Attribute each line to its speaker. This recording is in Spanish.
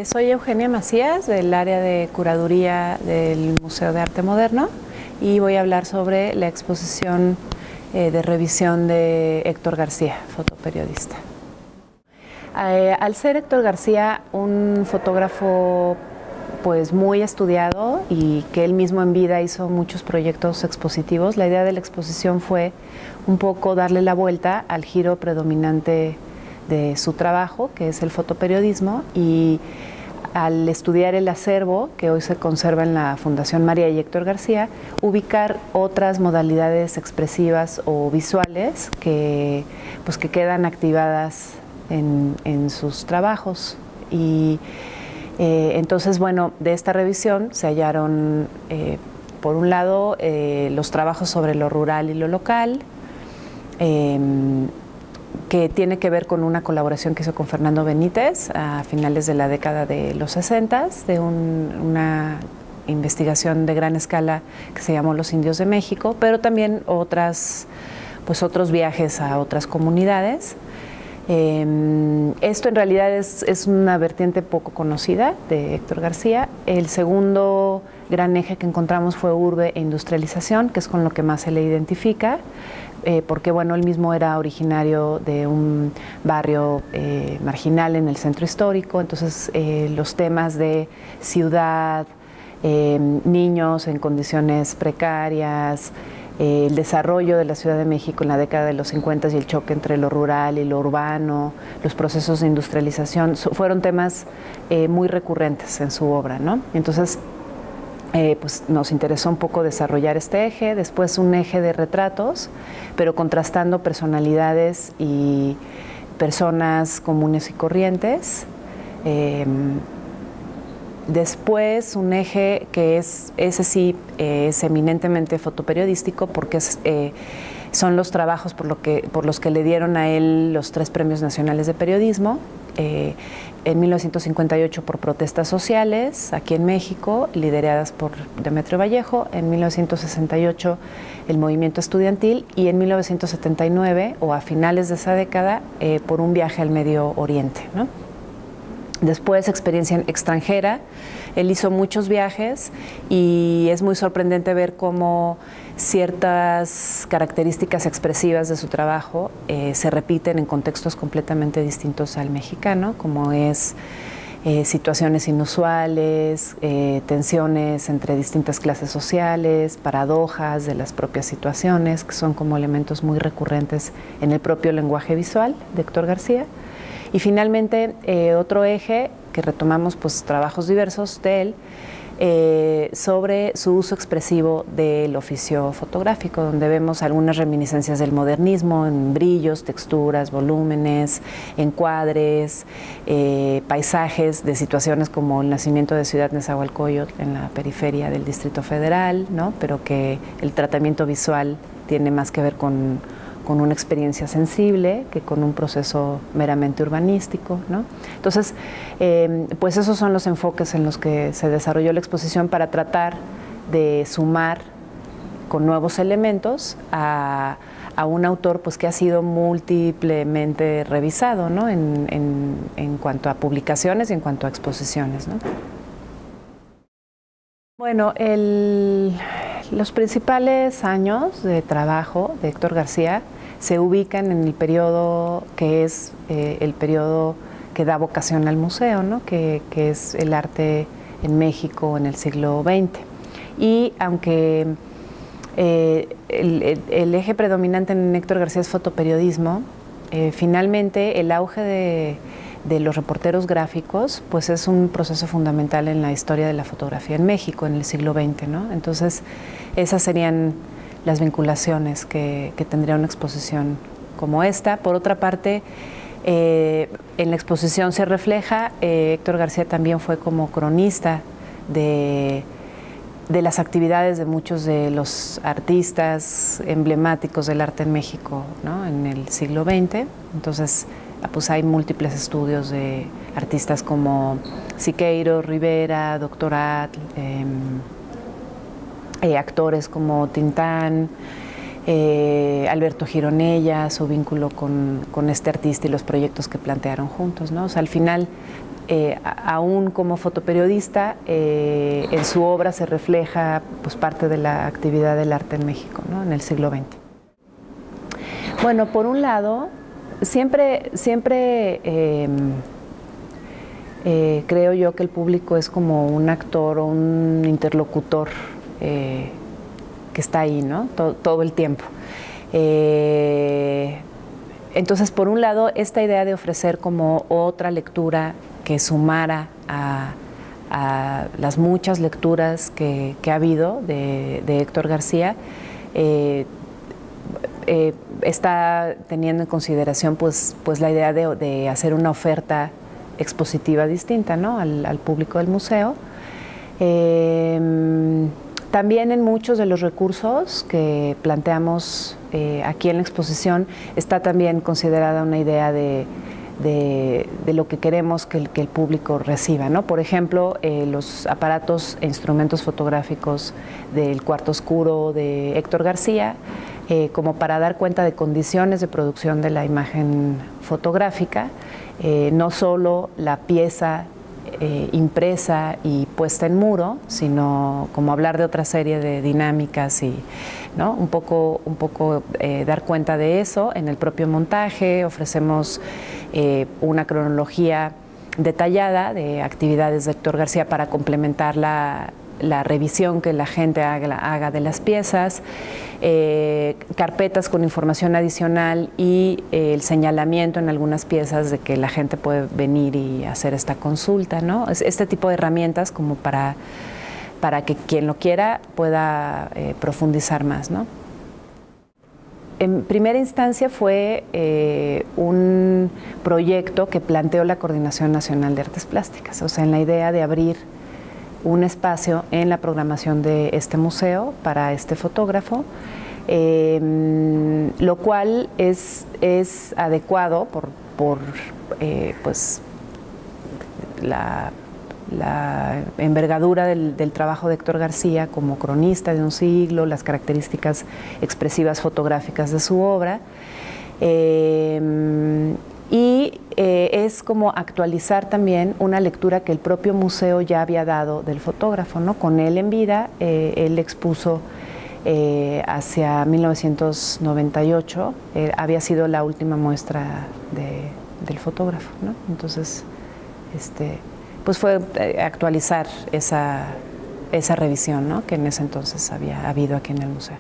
Speaker 1: Soy Eugenia Macías, del área de curaduría del Museo de Arte Moderno, y voy a hablar sobre la exposición de revisión de Héctor García, fotoperiodista. Al ser Héctor García un fotógrafo pues muy estudiado y que él mismo en vida hizo muchos proyectos expositivos, la idea de la exposición fue un poco darle la vuelta al giro predominante de su trabajo, que es el fotoperiodismo, y al estudiar el acervo que hoy se conserva en la Fundación María y Héctor García, ubicar otras modalidades expresivas o visuales que quedan activadas en sus trabajos. Y entonces, bueno, de esta revisión se hallaron, por un lado, los trabajos sobre lo rural y lo local, que tiene que ver con una colaboración que hizo con Fernando Benítez a finales de la década de los 60, de una investigación de gran escala que se llamó Los Indios de México, pero también otros viajes a otras comunidades. Esto en realidad es una vertiente poco conocida de Héctor García. El segundo gran eje que encontramos fue urbe e industrialización, que es con lo que más se le identifica, porque bueno, él mismo era originario de un barrio marginal en el centro histórico, entonces los temas de ciudad, niños en condiciones precarias, el desarrollo de la Ciudad de México en la década de los 50 y el choque entre lo rural y lo urbano, los procesos de industrialización, fueron temas muy recurrentes en su obra, ¿no? Entonces, pues nos interesó un poco desarrollar este eje, después un eje de retratos, pero contrastando personalidades y personas comunes y corrientes. Después un eje que ese sí es eminentemente fotoperiodístico, porque son los trabajos por los que le dieron a él los 3 premios nacionales de periodismo. En 1958 por protestas sociales aquí en México, lideradas por Demetrio Vallejo, en 1968 el movimiento estudiantil y en 1979, o a finales de esa década, por un viaje al Medio Oriente, ¿no? Después, experiencia extranjera. Él hizo muchos viajes y es muy sorprendente ver cómo ciertas características expresivas de su trabajo se repiten en contextos completamente distintos al mexicano, como es situaciones inusuales, tensiones entre distintas clases sociales, paradojas de las propias situaciones, que son como elementos muy recurrentes en el propio lenguaje visual de Héctor García. Y finalmente, otro eje que retomamos, pues trabajos diversos de él, sobre su uso expresivo del oficio fotográfico, donde vemos algunas reminiscencias del modernismo en brillos, texturas, volúmenes, encuadres, paisajes de situaciones como el nacimiento de Ciudad Nezahualcóyotl en la periferia del Distrito Federal, ¿no? Pero que el tratamiento visual tiene más que ver con una experiencia sensible que con un proceso meramente urbanístico, ¿no? Entonces, pues esos son los enfoques en los que se desarrolló la exposición para tratar de sumar con nuevos elementos a un autor pues que ha sido múltiplemente revisado, ¿no? en cuanto a publicaciones y en cuanto a exposiciones, ¿no? Bueno, los principales años de trabajo de Héctor García se ubican en el periodo que es el periodo que da vocación al museo, ¿no? que es el arte en México en el siglo XX. Y aunque el eje predominante en Héctor García es fotoperiodismo, finalmente el auge de los reporteros gráficos pues es un proceso fundamental en la historia de la fotografía en México en el siglo XX, ¿no? Entonces, esas serían las vinculaciones que tendría una exposición como esta. Por otra parte, en la exposición se refleja, Héctor García también fue como cronista de las actividades de muchos de los artistas emblemáticos del arte en México, ¿no? En el siglo XX. Entonces, pues hay múltiples estudios de artistas como Siqueiros, Rivera, Doctorat, actores como Tintán, Alberto Gironella, su vínculo con este artista y los proyectos que plantearon juntos, ¿no? O sea, al final, aún como fotoperiodista, en su obra se refleja pues, parte de la actividad del arte en México, ¿no? En el siglo XX. Bueno, por un lado, siempre creo yo que el público es como un actor o un interlocutor que está ahí, ¿no? Todo el tiempo. Entonces, por un lado, esta idea de ofrecer como otra lectura que sumara a las muchas lecturas que ha habido de Héctor García, está teniendo en consideración pues la idea de hacer una oferta expositiva distinta, ¿no? al público del museo. También en muchos de los recursos que planteamos aquí en la exposición está también considerada una idea de lo que queremos que el público reciba, ¿no? Por ejemplo, los aparatos e instrumentos fotográficos del Cuarto Oscuro de Héctor García, como para dar cuenta de condiciones de producción de la imagen fotográfica, no solo la pieza impresa y puesta en muro, sino como hablar de otra serie de dinámicas y, ¿no? un poco dar cuenta de eso. En el propio montaje ofrecemos una cronología detallada de actividades de Héctor García para complementar la revisión que la gente haga de las piezas, carpetas con información adicional y el señalamiento en algunas piezas de que la gente puede venir y hacer esta consulta, ¿no? Este tipo de herramientas como para que quien lo quiera pueda profundizar más, ¿no? En primera instancia fue un proyecto que planteó la Coordinación Nacional de Artes Plásticas, o sea, en la idea de abrir un espacio en la programación de este museo para este fotógrafo, lo cual es adecuado por pues, la envergadura del trabajo de Héctor García como cronista de un siglo, las características expresivas fotográficas de su obra. Y es como actualizar también una lectura que el propio museo ya había dado del fotógrafo, ¿no? Con él en vida, él expuso hacia 1998, había sido la última muestra del fotógrafo, ¿no? Entonces, pues fue actualizar esa revisión, ¿no? Que en ese entonces había habido aquí en el museo.